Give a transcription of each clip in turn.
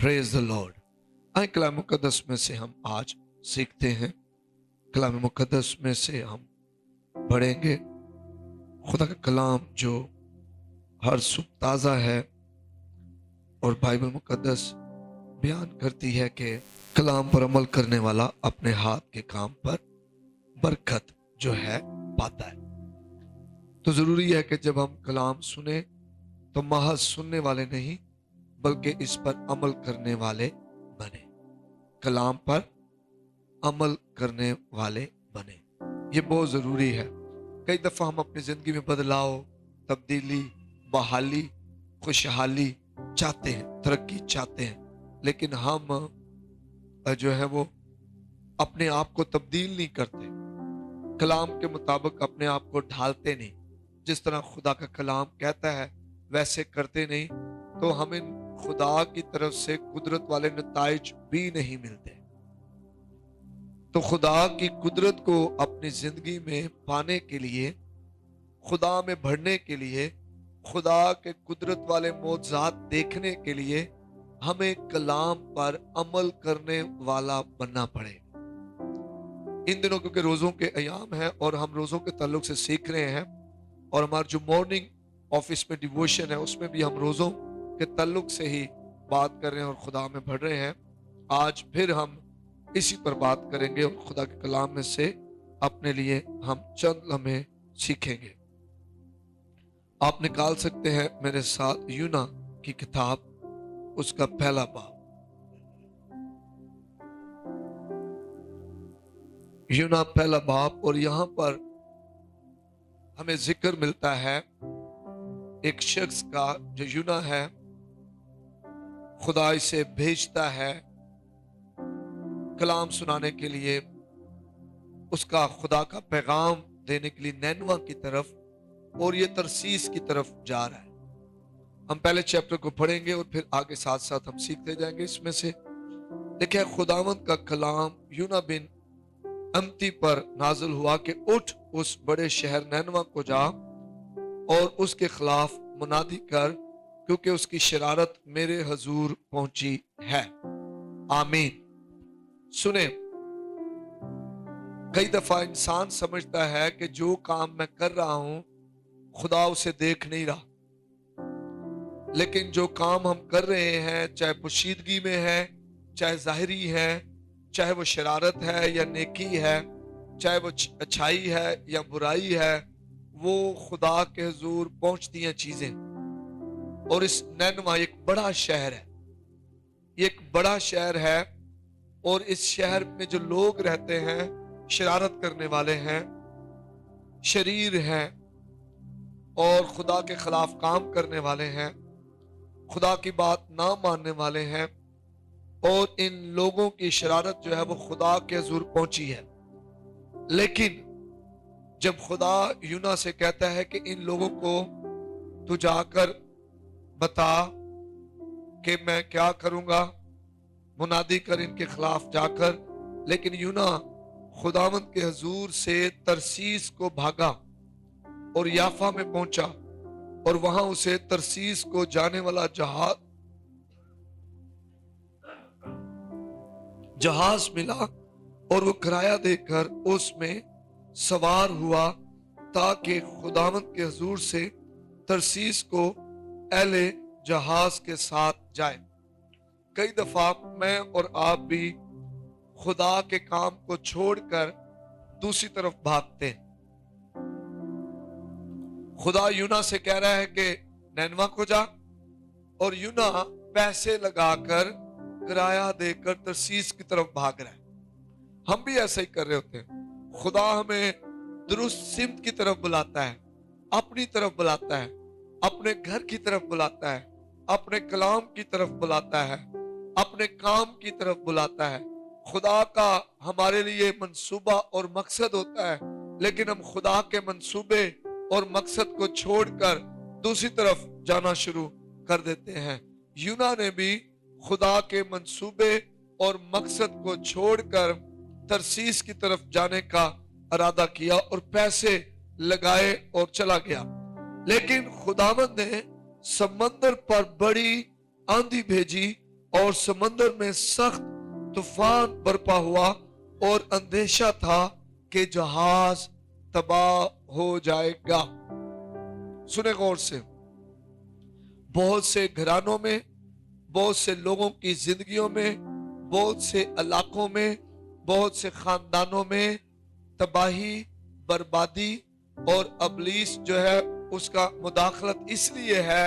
Praise the Lord. आए कलाम मुकद्दस में से हम आज सीखते हैं। कलाम मुकद्दस में से हम पढ़ेंगे खुदा का कलाम जो हर सुबह ताज़ा है। और बाइबल मुकद्दस बयान करती है कि कलाम पर अमल करने वाला अपने हाथ के काम पर बरकत जो है पाता है। तो ज़रूरी है कि जब हम कलाम सुने तो महज सुनने वाले नहीं बल्कि इस पर अमल करने वाले बने। कलाम पर अमल करने वाले बने, ये बहुत ज़रूरी है। कई दफ़ा हम अपनी ज़िंदगी में बदलाव, तब्दीली, बहाली, खुशहाली चाहते हैं, तरक्की चाहते हैं, लेकिन हम जो है वो अपने आप को तब्दील नहीं करते, कलाम के मुताबिक अपने आप को ढालते नहीं। जिस तरह खुदा का कलाम कहता है वैसे करते नहीं तो हमें खुदा की तरफ से कुदरत वाले नताइज भी नहीं मिलते। तो खुदा की कुदरत को अपनी जिंदगी में पाने के लिए, खुदा में बढ़ने के लिए, खुदा के कुदरत वाले मौजज़ात देखने के लिए हमें कलाम पर अमल करने वाला बनना पड़ेगा। इन दिनों क्योंकि रोज़ों के अयाम हैं और हम रोज़ों के ताल्लुक से सीख रहे हैं, और हमारा जो मॉर्निंग ऑफिस में डिवोशन है उसमें भी हम रोज़ों के ताल्लुक से ही बात कर रहे हैं और खुदा में बढ़ रहे हैं। आज फिर हम इसी पर बात करेंगे और खुदा के कलाम में से अपने लिए हम चंद लम्हे सीखेंगे। आप निकाल सकते हैं मेरे साथ यूना की किताब, उसका पहला बाब। यूना पहला बाब, और यहां पर हमें जिक्र मिलता है एक शख्स का जो यूना है। खुदा इसे भेजता है कलाम सुनाने के लिए, उसका खुदा का पैगाम देने के लिए नैनवा की तरफ, और ये तरसीस की तरफ जा रहा है। हम पहले चैप्टर को पढ़ेंगे और फिर आगे साथ साथ हम सीखते जाएंगे इसमें से। देखिए, खुदावंद का कलाम यूना बिन अमती पर नाजिल हुआ कि उठ उस बड़े शहर नैनवा को जा और उसके खिलाफ मुनादी कर, क्योंकि उसकी शरारत मेरे हजूर पहुंची है। आमीन। सुने, कई दफा इंसान समझता है कि जो काम मैं कर रहा हूं खुदा उसे देख नहीं रहा, लेकिन जो काम हम कर रहे हैं, चाहे पोशीदगी में है, चाहे जाहिरी है, चाहे वो शरारत है या नेकी है, चाहे वो अच्छाई है या बुराई है, वो खुदा के हुजूर पहुंचती हैं चीजें। और इस नैनवा एक बड़ा शहर है, ये एक बड़ा शहर है, और इस शहर में जो लोग रहते हैं शरारत करने वाले हैं, शरीर हैं और खुदा के खिलाफ काम करने वाले हैं, खुदा की बात ना मानने वाले हैं, और इन लोगों की शरारत जो है वो खुदा के हुजूर पहुंची है। लेकिन जब खुदा यूना से कहता है कि इन लोगों को तू जाकर बता कि मैं क्या करूंगा, मुनादी कर इनके खिलाफ जाकर, लेकिन यूना खुदावंद के हुजूर से तरसीस को भागा और याफा में पहुंचा, और वहां उसे तरसीस को जाने वाला जहाज मिला, और वो किराया देकर उसमें सवार हुआ ताकि खुदावंद के हुजूर से तरसीस को अहले जहाज के साथ जाए। कई दफा मैं और आप भी खुदा के काम को छोड़कर दूसरी तरफ भागते हैं। खुदा यूना से कह रहा है कि नैनवा को जा, और यूना पैसे लगाकर किराया देकर तरसीस की तरफ भाग रहा है। हम भी ऐसा ही कर रहे होते हैं। खुदा हमें दुरुस्त सिमत की तरफ बुलाता है, अपनी तरफ बुलाता है, अपने घर की तरफ बुलाता है, अपने कलाम की तरफ बुलाता है, अपने काम की तरफ बुलाता है। खुदा का हमारे लिए मंसूबा और मकसद होता है, लेकिन हम खुदा के मंसूबे और मकसद को छोड़कर दूसरी तरफ जाना शुरू कर देते हैं। यूना ने भी खुदा के मंसूबे और मकसद को छोड़कर तरसीस की तरफ जाने का इरादा किया और पैसे लगाए और चला गया। लेकिन खुदावंद ने समंदर पर बड़ी आंधी भेजी اور سمندر میں سخت طوفان برپا ہوا اور اندیشہ تھا کہ جہاز تباہ ہو جائے گا۔ سنیں غور سے، بہت سے گھرانوں میں، بہت سے لوگوں کی زندگیوں میں، بہت سے علاقوں میں، بہت سے خاندانوں میں تباہی، بربادی اور ابلیس جو ہے اس کا مداخلت اس لیے ہے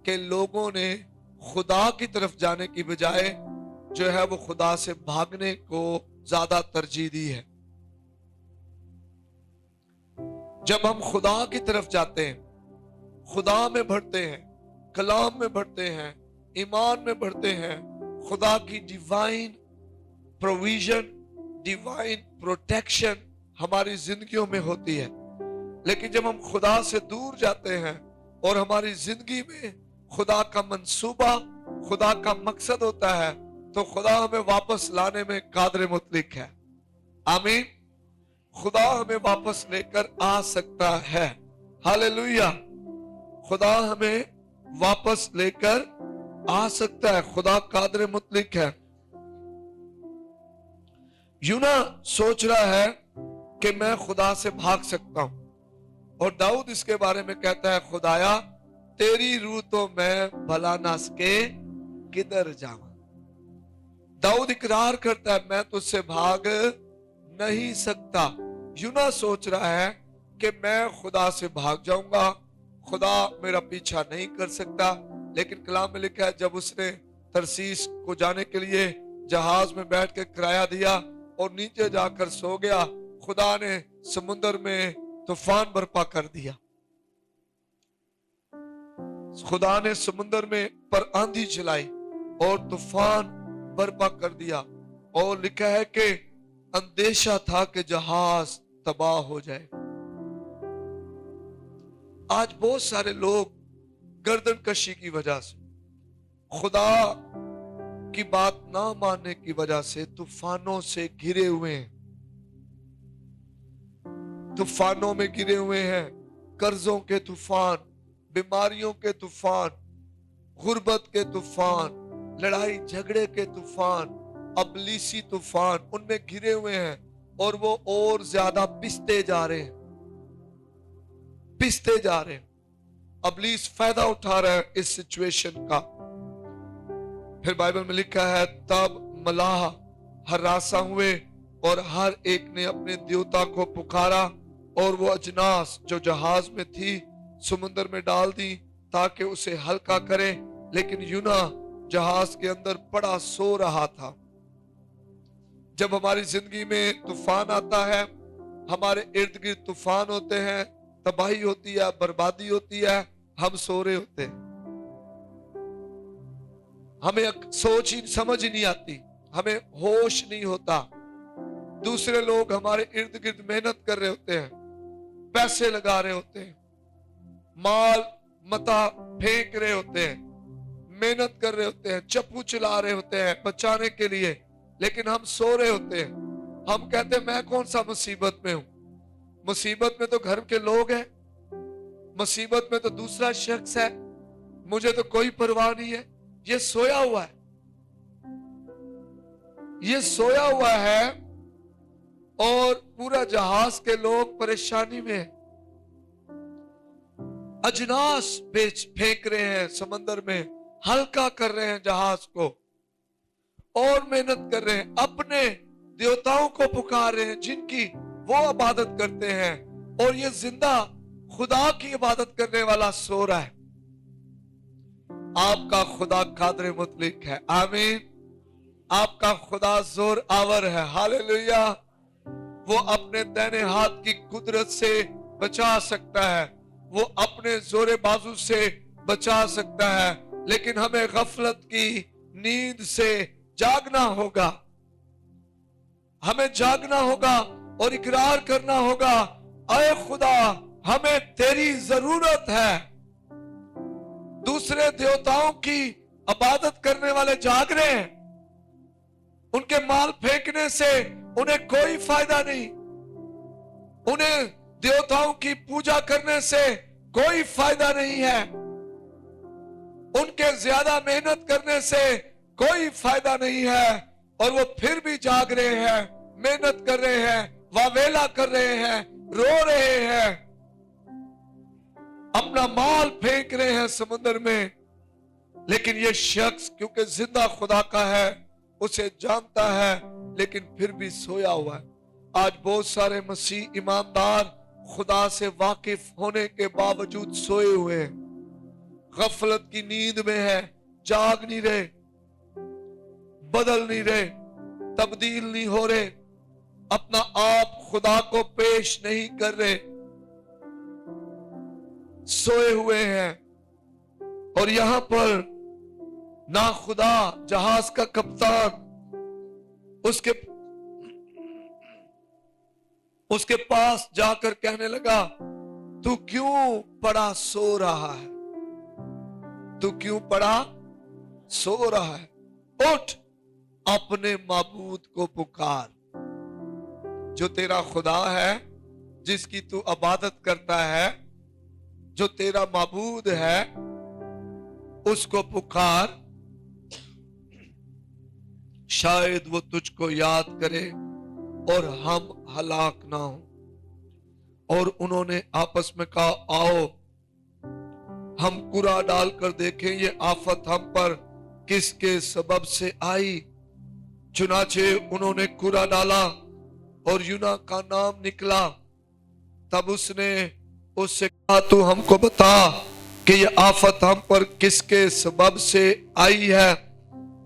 کہ لوگوں نے خدا کی طرف جانے کی بجائے جو ہے وہ خدا سے بھاگنے کو زیادہ ترجیح دی ہے۔ جب ہم خدا کی طرف جاتے ہیں، خدا میں بڑھتے ہیں، کلام میں بڑھتے ہیں، ایمان میں بڑھتے ہیں، خدا کی ڈیوائن پروویژن، ڈیوائن پروٹیکشن ہماری زندگیوں میں ہوتی ہے۔ لیکن جب ہم خدا سے دور جاتے ہیں اور ہماری زندگی میں خدا کا منصوبہ، خدا کا مقصد ہوتا ہے، تو خدا ہمیں واپس لانے میں قادر مطلق ہے۔ آمین۔ خدا ہمیں واپس لے کر آ سکتا ہے۔ ہاللیلویہ۔ خدا ہمیں واپس لے کر آ سکتا ہے، خدا قادر مطلق ہے۔ یونا سوچ رہا ہے کہ میں خدا سے بھاگ سکتا ہوں، اور داؤد اس کے بارے میں کہتا ہے، خدایا تیری روح تو میں بھلا نہ سکے کدھر جاؤں۔ داؤد اقرار کرتا ہے میں تجھ سے بھاگ نہیں سکتا۔ یونا سوچ رہا ہے کہ میں خدا سے بھاگ جاؤں گا، خدا میرا پیچھا نہیں کر سکتا، لیکن کلام میں لکھا ہے جب اس نے ترسیس کو جانے کے لیے جہاز میں بیٹھ کے کرایہ دیا اور نیچے جا کر سو گیا، خدا نے سمندر میں طوفان برپا کر دیا۔ خدا نے سمندر میں پر آندھی چلائی اور طوفان برپا کر دیا، اور لکھا ہے کہ اندیشہ تھا کہ جہاز تباہ ہو جائے۔ آج بہت سارے لوگ گردن کشی کی وجہ سے، خدا کی بات نہ ماننے کی وجہ سے طوفانوں سے گھرے ہوئے ہیں، طوفانوں میں گرے ہوئے ہیں، قرضوں کے طوفان، بیماریوں کے طوفان، غربت کے طوفان، لڑائی جھگڑے کے طوفان، ابلیسی طوفان، ان میں گھرے ہوئے ہیں، اور وہ اور زیادہ پستے جا رہے ہیں، پستے جا رہے ہیں۔ ابلیس فائدہ اٹھا رہا ہے اس سچویشن کا۔ پھر بائبل میں لکھا ہے تب ملاح ہراساں ہوئے اور ہر ایک نے اپنے دیوتا کو پکارا، اور وہ اجناس جو جہاز میں تھی سمندر میں ڈال دی تاکہ اسے ہلکا کرے، لیکن یونا جہاز کے اندر پڑا سو رہا تھا۔ جب ہماری زندگی میں طوفان آتا ہے، ہمارے ارد گرد طوفان ہوتے ہیں، تباہی ہوتی ہے، بربادی ہوتی ہے، ہم سو رہے ہوتے ہیں، ہمیں سوچ ہی سمجھ ہی نہیں آتی، ہمیں ہوش نہیں ہوتا۔ دوسرے لوگ ہمارے ارد گرد محنت کر رہے ہوتے ہیں، پیسے لگا رہے ہوتے ہیں، مال متا پھینک رہے ہوتے ہیں، محنت کر رہے ہوتے ہیں، چپو چلا رہے ہوتے ہیں بچانے کے لیے، لیکن ہم سو رہے ہوتے ہیں۔ ہم کہتے ہیں میں کون سا مصیبت میں ہوں، مصیبت میں تو گھر کے لوگ ہیں، مصیبت میں تو دوسرا شخص ہے، مجھے تو کوئی پرواہ نہیں ہے۔ یہ سویا ہوا ہے، یہ سویا ہوا ہے، اور پورا جہاز کے لوگ پریشانی میں ہیں، اجناس پھینک رہے ہیں سمندر میں، ہلکا کر رہے ہیں جہاز کو، اور محنت کر رہے ہیں، اپنے دیوتاؤں کو پکار رہے ہیں جن کی وہ عبادت کرتے ہیں، اور یہ زندہ خدا کی عبادت کرنے والا سو رہا ہے۔ آپ کا خدا قادر مطلق ہے، آمین۔ آپ کا خدا زور آور ہے، ہاللیلویہ۔ وہ اپنے دائنے ہاتھ کی قدرت سے بچا سکتا ہے، وہ اپنے زور بازو سے بچا سکتا ہے، لیکن ہمیں غفلت کی نیند سے جاگنا ہوگا، ہمیں جاگنا ہوگا اور اقرار کرنا ہوگا، اے خدا ہمیں تیری ضرورت ہے۔ دوسرے دیوتاؤں کی عبادت کرنے والے جاگ رہے ہیں، ان کے مال پھینکنے سے انہیں کوئی فائدہ نہیں، انہیں دیوتاؤں کی پوجا کرنے سے کوئی فائدہ نہیں ہے، ان کے زیادہ محنت کرنے سے कोई फायदा नहीं है, और वो फिर भी जाग रहे हैं, मेहनत कर रहे हैं, वावेला कर रहे हैं, रो रहे हैं, अपना माल फेंक रहे हैं समुद्र में। लेकिन ये शख्स क्योंकि जिंदा खुदा का है, उसे जानता है, लेकिन फिर भी सोया हुआ है। आज बहुत सारे मसीह ईमानदार खुदा से वाकिफ होने के बावजूद सोए हुए हैं, गफलत की नींद में है, जाग नहीं रहे, बदल नहीं रहे, तब्दील नहीं हो रहे, अपना आप खुदा को पेश नहीं कर रहे, सोए हुए हैं। और यहां पर ना खुदा जहाज का कप्तान उसके पास जाकर कहने लगा, तू क्यों पड़ा सो रहा है, तू क्यों पड़ा सो रहा है, उठ अपने माबूद को पुकार। जो तेरा खुदा है, जिसकी तू इबादत करता है, जो तेरा माबूद है, उसको पुकार, शायद वो तुझको याद करे और हम हलाक ना हो। और उन्होंने आपस में कहा, आओ हम कुरा डालकर देखें ये आफत हम पर किसके सबब से आई। चुनाचे उन्होंने कुरा डाला और यूना का नाम निकला। तब उसने उससे कहा, तू हमको बता कि ये आफत हम पर किसके सबब से आई है,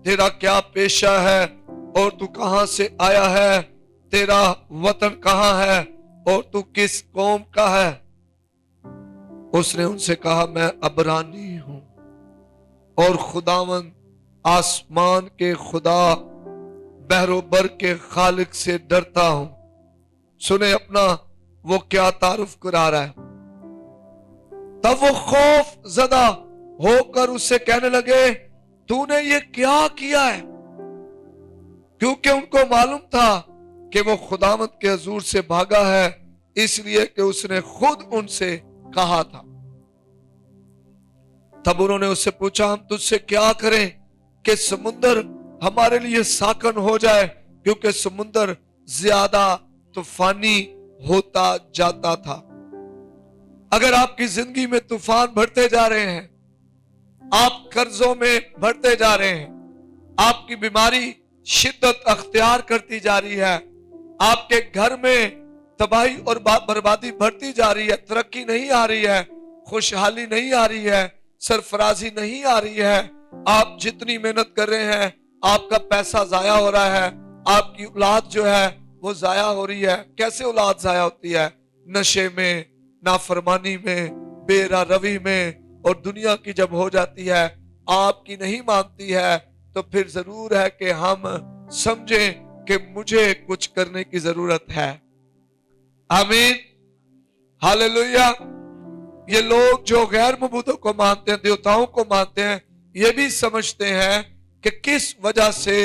तेरा क्या पेशा है और तू कहां से आया है, तेरा वतन कहां है और तू किस कौम का है। उसने उनसे कहा, मैं अबरानी हूं और खुदावंद आसमान के खुदा बहरोबर के खालिक से डरता हूं। सुने अपना वो क्या तारुफ करा रहा है। तब वो खौफ ज़दा होकर उससे कहने लगे, तूने ये क्या किया है, क्योंकि उनको मालूम था कि वो खुदावंद के हुजूर से भागा है, इसलिए कि उसने खुद उनसे कहा था। तब उन्होंने उससे पूछा, हम तुझसे क्या करें कि समुंदर हमारे लिए साकन हो जाए, क्योंकि समुंदर ज्यादा तूफानी होता जाता था। अगर आपकी जिंदगी में तूफान बढ़ते जा रहे हैं, आप कर्जों में बढ़ते जा रहे हैं, आपकी बीमारी शिद्दत अख्तियार करती जा रही है, आपके घर में तबाही और बर्बादी बढ़ती जा रही है, तरक्की नहीं आ रही है, खुशहाली नहीं आ रही है, सरफराजी नहीं आ रही है, आप जितनी मेहनत कर रहे हैं आपका पैसा जाया हो रहा है, आपकी औलाद जो है वो जाया हो रही है। कैसे औलाद जाया होती है? नशे में, नाफरमानी में, बेरा रवी में। और दुनिया की जब हो जाती है, आपकी नहीं मानती है, तो फिर जरूर है कि हम समझें कि मुझे कुछ करने की जरूरत है। आमीन, हालेलुया। ये लोग जो गैर मबूदों को मानते हैं, देवताओं को मानते हैं, ये भी समझते हैं कि किस वजह से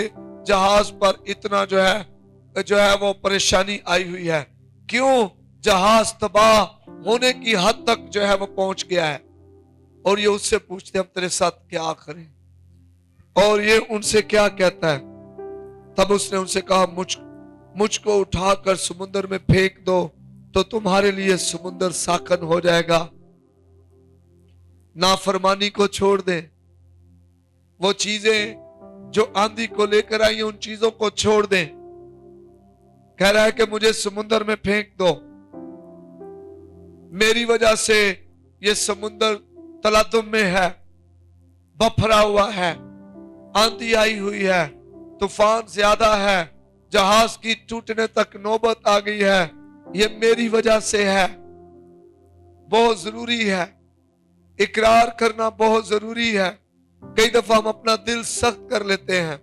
जहाज पर इतना जो है वो परेशानी आई हुई है, क्यों जहाज तबाह होने की हद तक जो है वो पहुंच गया है। और ये उससे पूछते, हम तेरे साथ क्या करें, और ये उनसे क्या कहता है। तब उसने उनसे कहा, मुझको उठाकर समुद्र में फेंक दो तो तुम्हारे लिए समुद्र साकन हो जाएगा। नाफरमानी को छोड़ दें, वो चीजें जो आंधी को लेकर आई उन चीजों को छोड़ दें। कह रहा है कि मुझे समुद्र में फेंक दो, मेरी वजह से ये समुद्र तलातुम में है, बफरा हुआ है, आंधी आई हुई है, तूफान ज्यादा है, जहाज की टूटने तक नौबत आ गई है, ये मेरी वजह से है। बहुत जरूरी है, इकरार करना बहुत जरूरी है। कई दफा हम अपना दिल सख्त कर लेते हैं,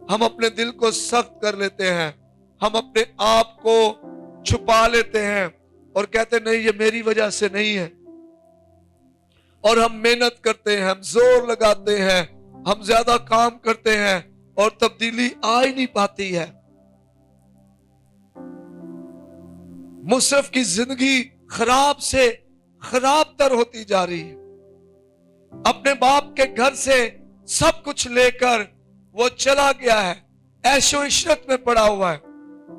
हम अपने दिल को सख्त कर लेते हैं, हम अपने आप को छुपा लेते हैं और कहते नहीं ये मेरी वजह से नहीं है। और हम मेहनत करते हैं, हम जोर लगाते हैं, हम ज्यादा काम करते हैं और तब्दीली आ ही नहीं पाती है। मुसरफ की जिंदगी खराब से खराब तर होती जा रही है। अपने बाप के घर से सब कुछ लेकर वो चला गया है, ऐशो इशरत में पड़ा हुआ है,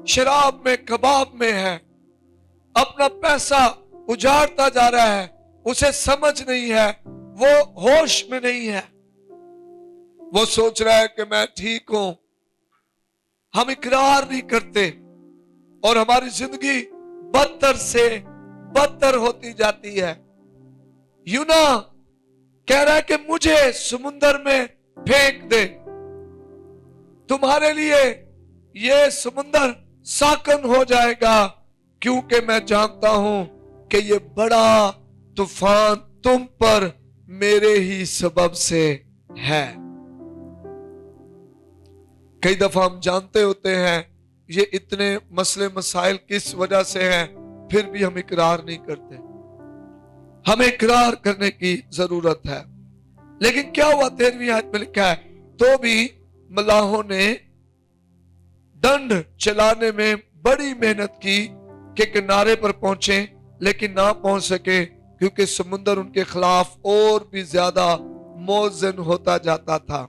शराब में, कबाब में है, अपना पैसा उजाड़ता जा रहा है, उसे समझ नहीं है, वो होश में नहीं है, वो सोच रहा है कि मैं ठीक हूं। हम इकरार नहीं करते और हमारी जिंदगी बदतर से बदतर होती जाती है। यूना कह रहा है कि मुझे समुंदर में फेंक दे, तुम्हारे लिए ये समुंदर साकन हो जाएगा, क्योंकि मैं जानता हूं कि ये बड़ा तूफान तुम पर मेरे ही सबब से है। कई दफा हम जानते होते हैं ये इतने मसले मसाइल किस वजह से हैं, फिर भी हम इकरार नहीं करते। हमें इकरार करने की जरूरत है। लेकिन क्या हुआ, 13वीं आयत में लिखा है, तो भी मलाहों ने दंड चलाने में बड़ी मेहनत की कि किनारे पर पहुंचे, लेकिन ना पहुंच सके, क्योंकि समुंदर उनके खिलाफ और भी ज्यादा मौजन होता जाता था।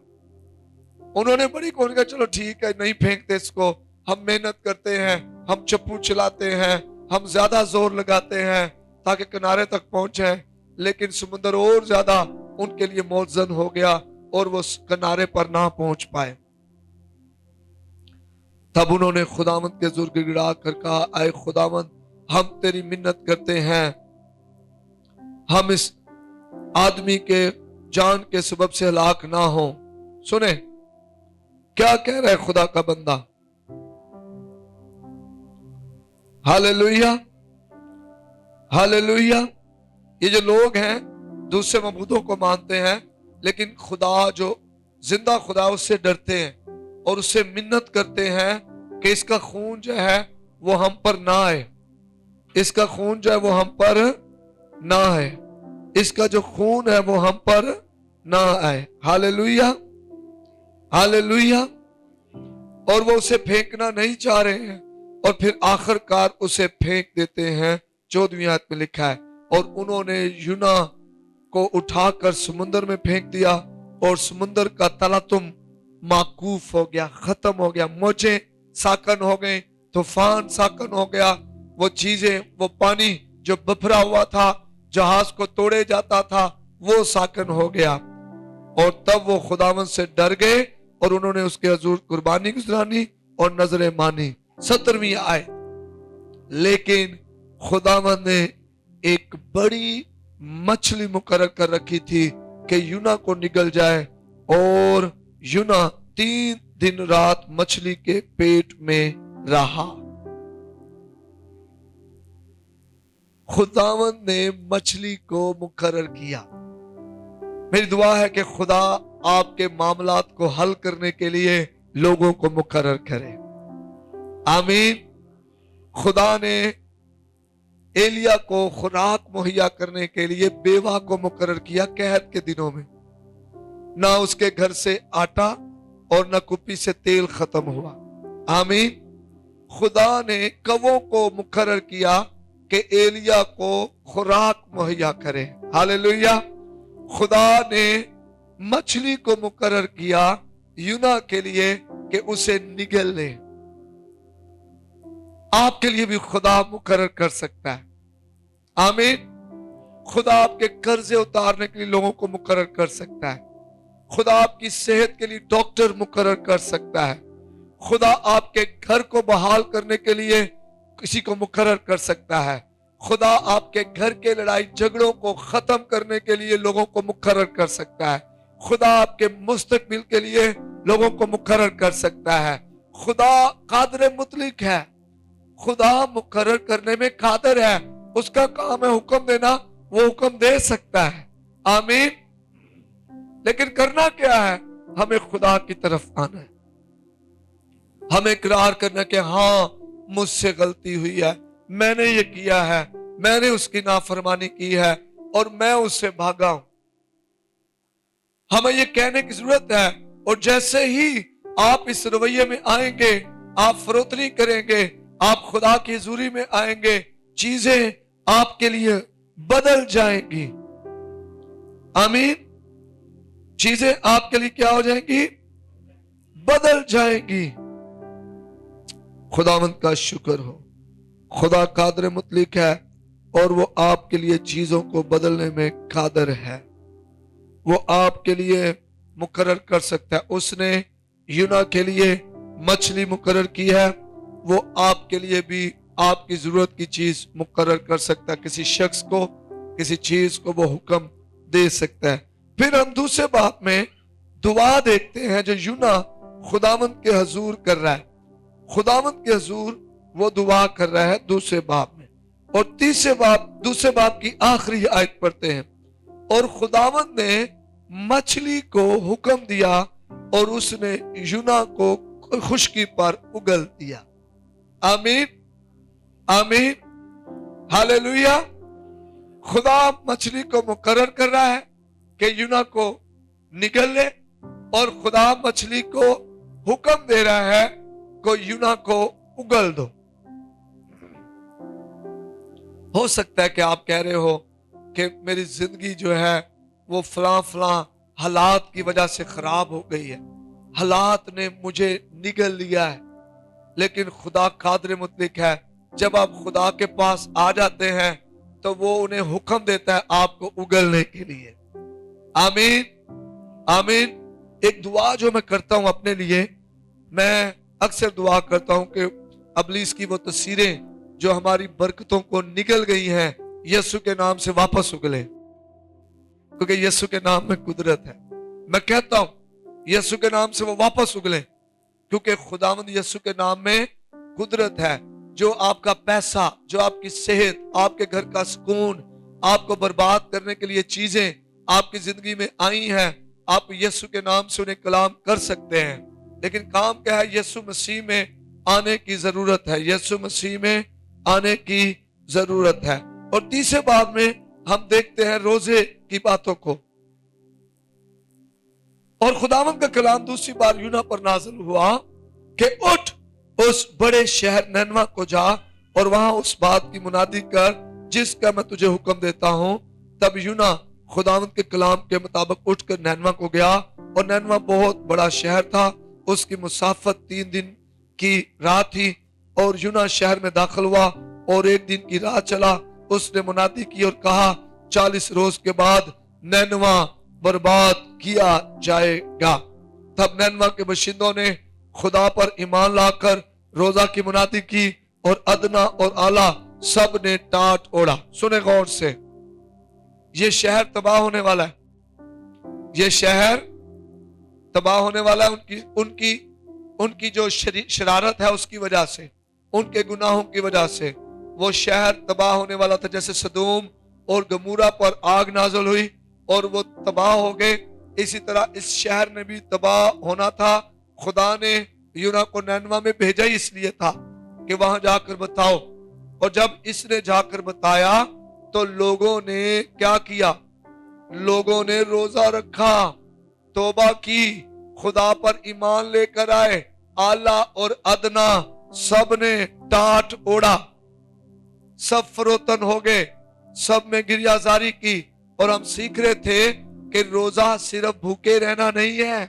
उन्होंने बड़ी कोशिश की, चलो ठीक है, नहीं फेंकते इसको, हम मेहनत करते हैं, हम चप्पू चलाते हैं, हम ज्यादा जोर लगाते हैं ताकि किनारे तक पहुंचे, लेकिन समुंदर और ज्यादा उनके लिए मौजन हो गया और वो किनारे पर ना पहुंच पाए। तब उन्होंने खुदावंद के ज़ुर गिड़गिड़ा कर कहा, आए खुदावंद, हम तेरी मिन्नत करते हैं, हम इस आदमी के जान के सबब से हलाक ना हो। सुने क्या कह रहा है खुदा का बंदा। Hallelujah, hallelujah. ये जो लोग हैं दूसरे मबूदों को मानते हैं, लेकिन खुदा जो जिंदा खुदा उससे डरते हैं और उससे मिन्नत करते हैं कि इसका खून जो है वो हम पर ना आए, इसका खून जो है वो हम पर ना आए, इसका जो खून है वो हम पर ना आए। Hallelujah, hallelujah. और वो उसे फेंकना नहीं चाह रहे हैं और फिर आखिरकार उसे फेंक देते हैं। 14वीं आयत में लिखा है, और उन्होंने यूना को उठाकर समुंदर में फेंक दिया और समुंदर का तलातुम माकूफ हो गया, खत्म हो गया, मौजें साकन हो गए, तूफान साकन हो गया, वो चीजें, वो पानी जो बफरा हुआ था, जहाज को तोड़े जाता था, वो साकन हो गया। और तब वो खुदावंद से डर गए और उन्होंने उसके हजूर कुर्बानी गुजरानी और नजरें मानी। 17वीं आयत, लेकिन खुदावंद ने एक बड़ी मछली मुकर्रर कर रखी थी कि यूना को निगल जाए, और यूना 3 दिन रात मछली के पेट में रहा। खुदावंद ने मछली को मुकर्रर किया। मेरी दुआ है कि खुदा आपके मामलात को हल करने के लिए लोगों को मुकर्रर करे। आमीन। खुदा ने एलिया को खुराक मुहैया करने के लिए बेवा को मुकर्रर किया कहत के दिनों में। ना उसके घर से आटा और न कुप्पी से तेल खत्म हुआ। आमीन। खुदा ने कवों को मुकर्रर किया कि एलिया को खुराक मुहैया करे। हालेलुया। खुदा ने मछली को मुकर्रर किया यूना के लिए कि उसे निगल ले। आपके लिए भी खुदा मुकर्रर कर सकता है। आमीन। खुदा आपके कर्जे उतारने के लिए लोगों को मुकर्रर कर सकता है। खुदा आपकी सेहत के लिए डॉक्टर मुकर्रर कर सकता है। खुदा आपके घर को बहाल करने के लिए किसी को मुकर्रर कर सकता है। खुदा आपके घर के लड़ाई झगड़ों को खत्म करने के लिए लोगों को मुकर्रर कर सकता है। खुदा आपके मुस्तकबिल के लिए लोगों को मुकर्रर कर सकता है। खुदा कादर मुतलिक है। खुदा मुकर्रर करने में कादर है। उसका काम है हुक्म देना, वो हुक्म दे सकता है। आमीन। लेकिन करना क्या है? हमें खुदा की तरफ आना है। हमें इकरार करना कि हाँ मुझसे गलती हुई है, मैंने ये किया है, मैंने उसकी नाफरमानी की है और मैं उससे भागा हूं। हमें ये कहने की जरूरत है। और जैसे ही आप इस रवैये में आएंगे, आप फरोतनी करेंगे, आप खुदा की हुजूरी में आएंगे, चीजें आपके लिए बदल जाएंगी। आमीन। चीजें आपके लिए क्या हो जाएंगी? बदल जाएंगी। खुदावंद का शुक्र हो। खुदा कादर मुतलिक है और वो आपके लिए चीजों को बदलने में कादर है। वो आपके लिए मुकर्रर कर सकता है। उसने यूना के लिए मछली मुकर्रर की है, वो आपके लिए भी आपकी जरूरत की चीज मुकर्रर कर सकता है। किसी शख्स को, किसी चीज को वो हुक्म दे सकता है। फिर हम दूसरे बात में दुआ देखते हैं जो यूना खुदावंद के हजूर कर रहा है। खुदावंद के हजूर वो दुआ कर रहा है दूसरे बाब में। और दूसरे बाब की आखिरी आयत पढ़ते हैं। और खुदावंद ने मछली को हुक्म दिया और उसने यूना को खुशकी पर उगल दिया। आमीन, आमीन, हालेलुया। खुदा मछली को मुकर्रर कर रहा है कि यूना को निगल ले, और खुदा मछली को हुक्म दे रहा है को यूना को उगल दो। हो सकता है कि आप कह रहे हो कि मेरी जिंदगी जो है वो फलां हालात की वजह से खराब हो गई है, हालात ने मुझे निगल लिया है। लेकिन खुदा कादर मुतलिक है, जब आप खुदा के पास आ जाते हैं तो वो उन्हें हुक्म देता है आपको उगलने के लिए। आमीन, आमीन। एक दुआ जो मैं करता हूं अपने लिए, मैं अक्सर दुआ करता हूं कि अबलीस की वो तस्वीरें जो हमारी बरकतों को निगल गई हैं यीशु के नाम से वापस उगले, क्योंकि यीशु के नाम में कुदरत है। मैं कहता हूं यीशु के नाम से वो वापस उगले, क्योंकि खुदावंद यीशु के नाम में कुदरत है। जो आपका पैसा, जो आपकी सेहत, आपके घर का सुकून, आपको बर्बाद करने के लिए चीजें आपकी जिंदगी में आई हैं, आप यीशु के नाम से उन्हें कलाम कर सकते हैं। लेकिन काम क्या है? यीशु मसीह में आने की जरूरत है, यीशु मसीह में आने की जरूरत है। और तीसरे बात में हम देखते हैं रोजे की बातों को। और खुदावंद का कलाम दूसरी बार यूना पर नाज़िल हुआ कि उठ, उस बड़े शहर नैनवा को जा और वहां उस बात की मुनादी कर जिसका मैं तुझे हुक्म देता हूं। तब यूना खुदावंद के कलाम के मुताबिक उठकर नैनवा को गया, और नैनवा बहुत बड़ा शहर था, उसकी मुसाफत 3 दिन की राह थी। और यूना शहर में दाखिल हुआ और 1 दिन की राह चला। उसने मुनादी की और कहा 40 रोज के बाद नैनवा बर्बाद किया जाएगा। तब नैनवा के बशिंदों ने खुदा पर ईमान लाकर रोजा की मुनादी की, और अदना और आला सब ने टाट ओढ़ा। सुने गौर से, ये शहर तबाह होने वाला है, ये शहर तबाह होने वाला है उनकी जो शरारत है उसकी वजह से, उनके गुनाहों की वजह से वो शहर तबाह होने वाला था। जैसे सदोम और गमूरा पर आग नाज़िल हुई और वो तबाह हो गए, इसी तरह इस शहर ने भी तबाह होना था। खुदा ने यूना को नैनवा में भेजा ही इसलिए था कि वहां जाकर बताओ। और जब इसने जाकर बताया तो लोगों ने क्या किया? लोगों ने रोजा रखा, तौबा की, खुदा पर ईमान लेकर आए। आला और अदना सब ने टाट ओढ़ा, सब फरोतन हो गए, सब में गिरियाजारी की। और हम सीख रहे थे कि रोजा सिर्फ भूखे रहना नहीं है,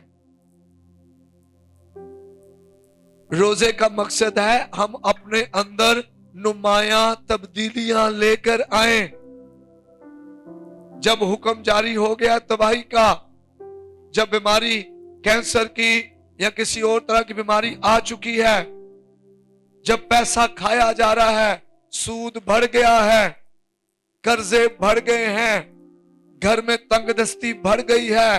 रोजे का मकसद है हम अपने अंदर नुमाया तब्दीलियां लेकर आए। जब हुक्म जारी हो गया तबाही का, जब बीमारी कैंसर की या किसी और तरह की बीमारी आ चुकी है, जब पैसा खाया जा रहा है, सूद बढ़ गया है, कर्जे बढ़ गए हैं, घर में तंगदस्ती बढ़ गई है,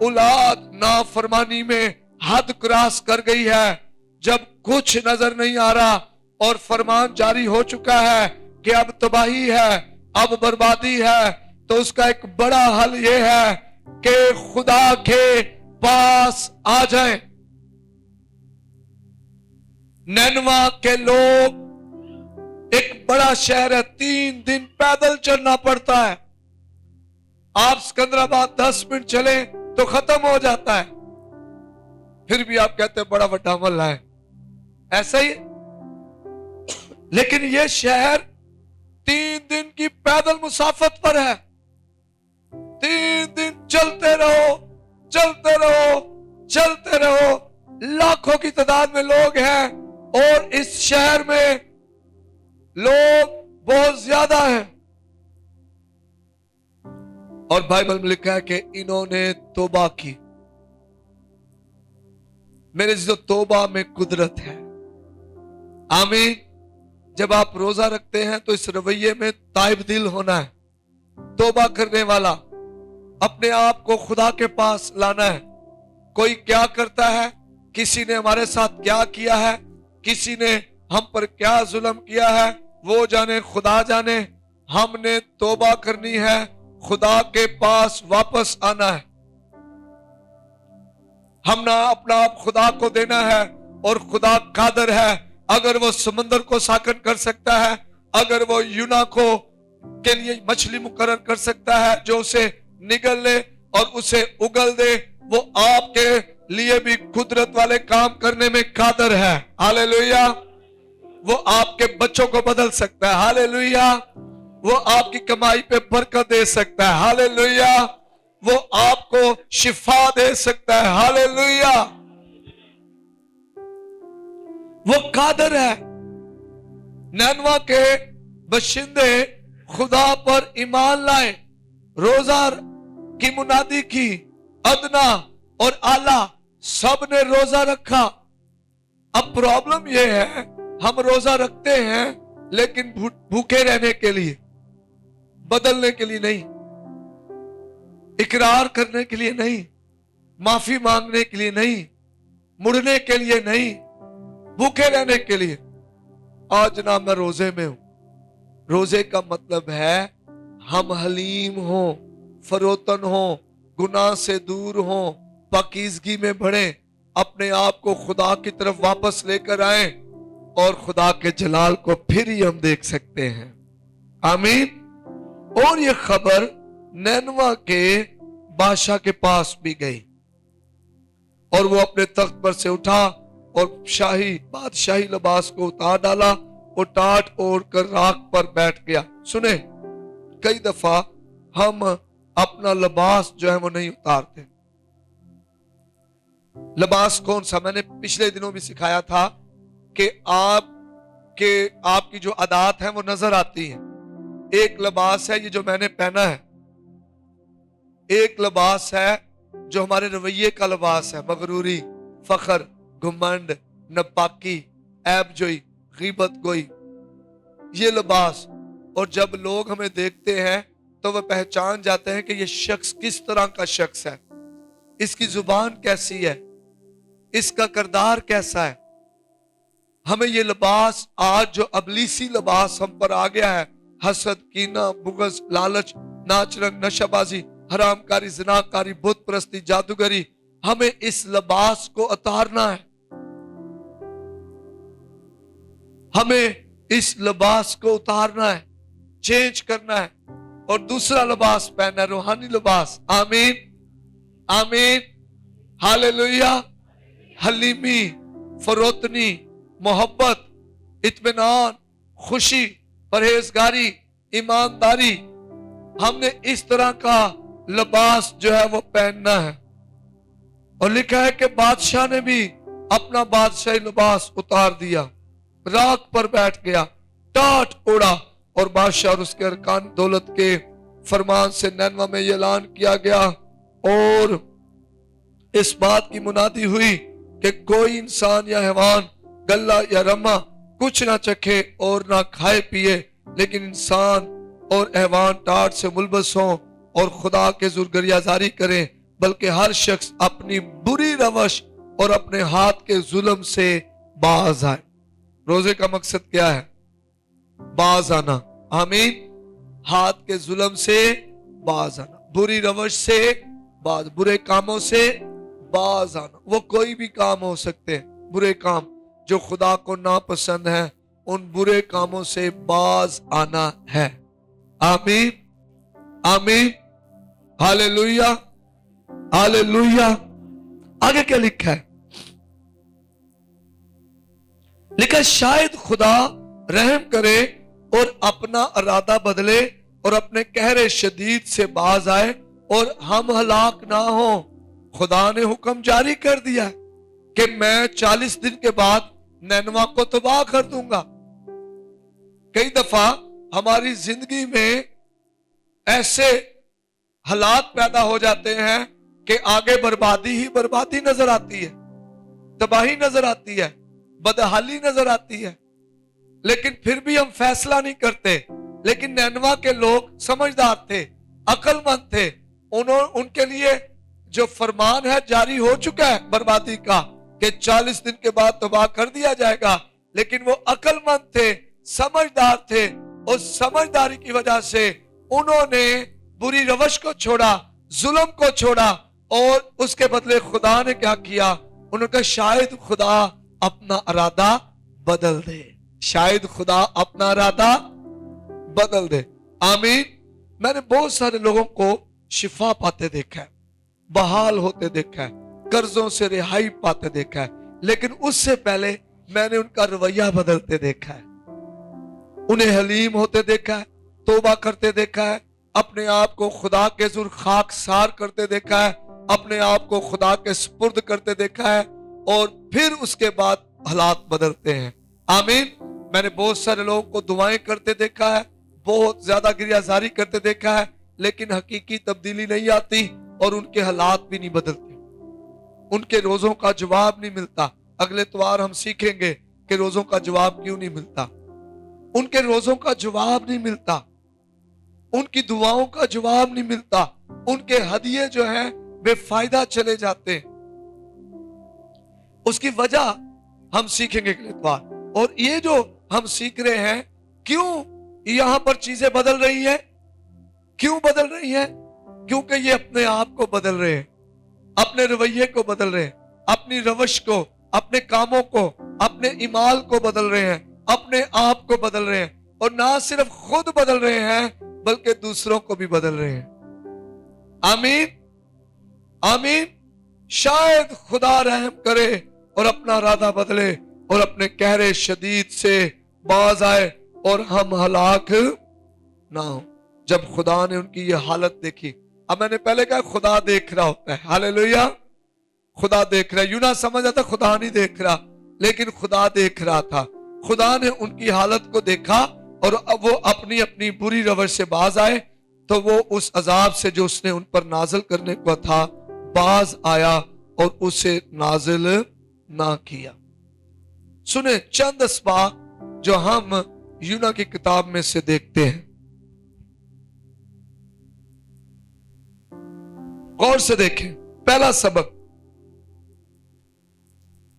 औलाद नाफरमानी में हद क्रॉस कर गई है, जब कुछ नजर नहीं आ रहा और फरमान जारी हो चुका है कि अब तबाही है, अब बर्बादी है, तो उसका एक बड़ा हल यह है कि खुदा के पास आ जाएं। नैनवा के लोग, एक बड़ा शहर है, 3 दिन पैदल चलना पड़ता है। आप सिकंदराबाद 10 मिनट चले तो खत्म हो जाता है, फिर भी आप कहते हैं बड़ा बड़ा अमल है, ऐसा ही। लेकिन यह शहर 3 दिन की पैदल मुसाफत पर है। 3 दिन चलते रहो, चलते रहो, चलते रहो, लाखों की तादाद में लोग हैं और इस शहर में लोग बहुत ज्यादा हैं। और बाइबल में लिखा है कि इन्होंने तौबा की। मेरे जो तौबा में कुदरत है। आमीन। जब आप रोजा रखते हैं तो इस रवैये में ताइब दिल होना है, तौबा करने वाला, अपने आप को खुदा के पास लाना है। कोई क्या करता है, किसी ने हमारे साथ क्या किया है, किसी ने हम पर क्या जुल्म किया है, वो जाने, खुदा जाने। हमने तौबा करनी है, खुदा के पास वापस आना है। हमने अपना आप खुदा को देना है और खुदा कादर है। अगर वो समंदर को साकन कर सकता है, अगर वो यूना को के लिए मछली मुकर्रर कर सकता है जो उसे निगल ले और उसे उगल दे, वो आपके लिए भी कुदरत वाले काम करने में कादर है। हालेलुया। वो आपके बच्चों को बदल सकता है। हालेलुया। वो आपकी कमाई पे बरकत दे सकता है। हालेलुया। वो आपको शिफा दे सकता है। हालेलुया। वो कादर है। नैनवा के बशिंदे खुदा पर ईमान लाए, रोजा की मुनादी की, अदना और आला सब ने रोजा रखा। अब प्रॉब्लम यह है, हम रोजा रखते हैं लेकिन भूखे रहने के लिए, बदलने के लिए नहीं, इकरार करने के लिए नहीं, माफी मांगने के लिए नहीं, मुड़ने के लिए नहीं, भूखे रहने के लिए। आज ना मैं रोजे में हूं। रोजे का मतलब है हम हलीम हो, फरोतन हो, गुनाह से दूर हो, पाकीज़गी में बढ़े, अपने आप को खुदा की तरफ वापस लेकर आए और खुदा के जलाल को फिर ही हम देख सकते हैं। आमीन। और ये खबर नैनवा के बादशाह के पास भी गई और वो अपने तख्त पर से उठा और बादशाही लिबास को उतार डाला और टाट ओढ़ कर राख पर बैठ गया। सुने, कई दफा हम अपना लिबास जो है वो नहीं उतारते। लिबास कौन सा? मैंने पिछले दिनों भी सिखाया था कि आपकी जो आदत है वो नजर आती है। एक लिबास है ये जो मैंने पहना है, एक लिबास है जो हमारे रवैये का लिबास है, मगरूरी, फखर, घुमंड, नपाकी, ऐबजोई, गीबत गोई, ये लिबास। और जब लोग हमें देखते हैं तो वह पहचान जाते हैं कि ये शख्स किस तरह का शख्स है, इसकी जुबान कैसी है, इसका किरदार कैसा है। हमें ये लिबास आज जो अबलीसी लिबास हम पर आ गया है, हसद, कीना, बुग़्ज़, लालच, नाच रंग, नशाबाजी, हरामकारी, ज़िनाकारी, बुत परस्ती, जादूगरी, हमें इस लिबास को उतारना है। हमें इस लिबास को उतारना है, चेंज करना है और दूसरा लिबास पहनना है, रूहानी लिबास। आमीन, आमीन, हालेलुया। हलीमी, फरोतनी, मोहब्बत, इत्मीनान, खुशी, परहेजगारी, ईमानदारी, हमने इस तरह का लिबास जो है वो पहनना है। और लिखा है कि बादशाह ने भी अपना बादशाही लिबास उतार दिया, राख पर बैठ गया, टाट ओढ़ा। और बादशाह और उसके अरकान दौलत के फरमान से नैनवा में ये ऐलान किया गया और इस बात की मुनादी हुई कि कोई इंसान या हैवान, गल्ला या रमा कुछ ना चखे और ना खाए पिए, लेकिन इंसान और हैवान टाट से मुलबस हों और खुदा के जुर्गरियाजारी करें, बल्कि हर शख्स अपनी बुरी रवश और अपने हाथ के जुल्म से बाज आए। रोजे का मकसद क्या है? बाज आना। आमीन। हाथ के जुल्म से बाज आना, बुरी रवश से बाज, बुरे कामों से बाज आना। वो कोई भी काम हो सकते हैं, बुरे काम जो खुदा को नापसंद है, उन बुरे कामों से बाज आना है। आमीन, आमीन, हालेलुया, हालेलुया। आगे क्या लिखा है? लिखा शायद खुदा रहम करे और अपना इरादा बदले और अपने कहरे शदीद से बाज आए और हम हलाक ना हो। खुदा ने हुक्म जारी कर दिया کہ میں 40 دن کے بعد نینوا کو تباہ کر دوں گا۔ کئی دفعہ ہماری زندگی میں ایسے حالات پیدا ہو جاتے ہیں کہ آگے بربادی ہی بربادی نظر آتی ہے، تباہی نظر آتی ہے، بدحالی نظر آتی ہے، لیکن پھر بھی ہم فیصلہ نہیں کرتے۔ لیکن نینوا کے لوگ سمجھدار تھے، عقل مند تھے، ان کے لیے جو فرمان ہے جاری ہو چکا ہے بربادی کا کہ 40 دن کے بعد تباہ کر دیا جائے گا، لیکن وہ عقل مند تھے، سمجھدار تھے۔ اس سمجھداری کی وجہ سے انہوں نے بری روش کو چھوڑا، ظلم کو چھوڑا، اور اس کے بدلے خدا نے کیا کیا؟ انہوں نے کہا شاید خدا اپنا ارادہ بدل دے، شاید خدا اپنا ارادہ بدل دے۔ آمین۔ میں نے بہت سارے لوگوں کو شفا پاتے دیکھا ہے، بحال ہوتے دیکھا ہے، قرضوں سے رہائی پاتے دیکھا ہے، لیکن اس سے پہلے میں نے ان کا رویہ بدلتے دیکھا ہے، انہیں حلیم ہوتے دیکھا ہے، توبہ کرتے دیکھا ہے، اپنے آپ کو خدا کے حضور خاکسار کرتے دیکھا ہے، اپنے آپ کو خدا کے سپرد کرتے دیکھا ہے، اور پھر اس کے بعد حالات بدلتے ہیں۔ آمین۔ میں نے بہت سارے لوگوں کو دعائیں کرتے دیکھا ہے، بہت زیادہ گریہزاری کرتے دیکھا ہے، لیکن حقیقی تبدیلی نہیں آتی اور ان کے حالات بھی نہیں بدلتے، ان کے روزوں کا جواب نہیں ملتا۔ اگلے اتوار ہم سیکھیں گے کہ روزوں کا جواب کیوں نہیں ملتا، ان کے روزوں کا جواب نہیں ملتا، ان کی دعاؤں کا جواب نہیں ملتا، ان کے ہدیے جو ہیں بے فائدہ چلے جاتے ہیں۔ اس کی وجہ ہم سیکھیں گے اگلے اتوار۔ اور یہ جو ہم سیکھ رہے ہیں، کیوں یہاں پر چیزیں بدل رہی ہیں؟ کیوں بدل رہی ہیں؟ کیونکہ یہ اپنے آپ کو بدل رہے ہیں، اپنے رویے کو بدل رہے ہیں، اپنی روش کو، اپنے کاموں کو، اپنے اعمال کو بدل رہے ہیں، اپنے آپ کو بدل رہے ہیں، اور نہ صرف خود بدل رہے ہیں بلکہ دوسروں کو بھی بدل رہے ہیں۔ آمین آمین۔ شاید خدا رحم کرے اور اپنا ارادہ بدلے اور اپنے قہر شدید سے باز آئے اور ہم ہلاک نہ ہوں۔ جب خدا نے ان کی یہ حالت دیکھی، اب میں نے پہلے کہا خدا دیکھ رہا ہوتا ہے، ہاللیلویہ، خدا دیکھ رہا ہے، یوں نہ سمجھ آتا خدا نہیں دیکھ رہا، لیکن خدا دیکھ رہا تھا۔ خدا نے ان کی حالت کو دیکھا اور اب وہ اپنی اپنی بری روش سے باز آئے، تو وہ اس عذاب سے جو اس نے ان پر نازل کرنے کو تھا باز آیا اور اسے نازل نہ کیا۔ سنیں چند اسباق جو ہم یونا کی کتاب میں سے دیکھتے ہیں، غور سے دیکھیں۔ پہلا سبق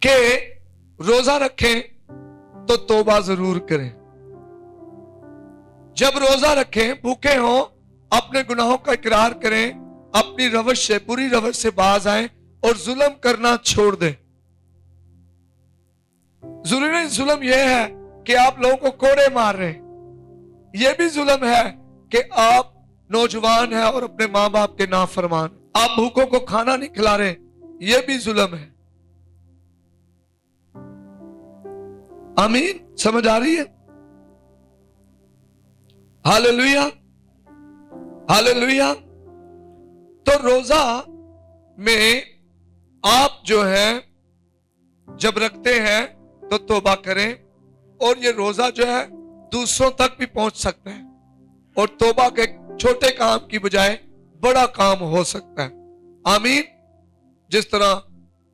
کہ روزہ رکھیں تو توبہ ضرور کریں۔ جب روزہ رکھیں، بھوکے ہوں، اپنے گناہوں کا اقرار کریں، اپنی روش سے، بری روش سے باز آئیں اور ظلم کرنا چھوڑ دیں۔ ضروری نہیں ظلم یہ ہے کہ آپ لوگوں کو کوڑے مار رہے ہیں، یہ بھی ظلم ہے کہ آپ نوجوان ہیں اور اپنے ماں باپ کے نافرمان، آپ بھوکوں کو کھانا نہیں کھلا رہے، یہ بھی ظلم ہے۔ آمین، سمجھ آ رہی ہے؟ ہاللیلویہ ہاللیلویہ۔ تو روزہ میں آپ جو ہیں جب رکھتے ہیں تو توبہ کریں، اور یہ روزہ جو ہے دوسروں تک بھی پہنچ سکتا ہے، اور توبہ کے چھوٹے کام کی بجائے بڑا کام ہو سکتا ہے۔ آمین۔ جس طرح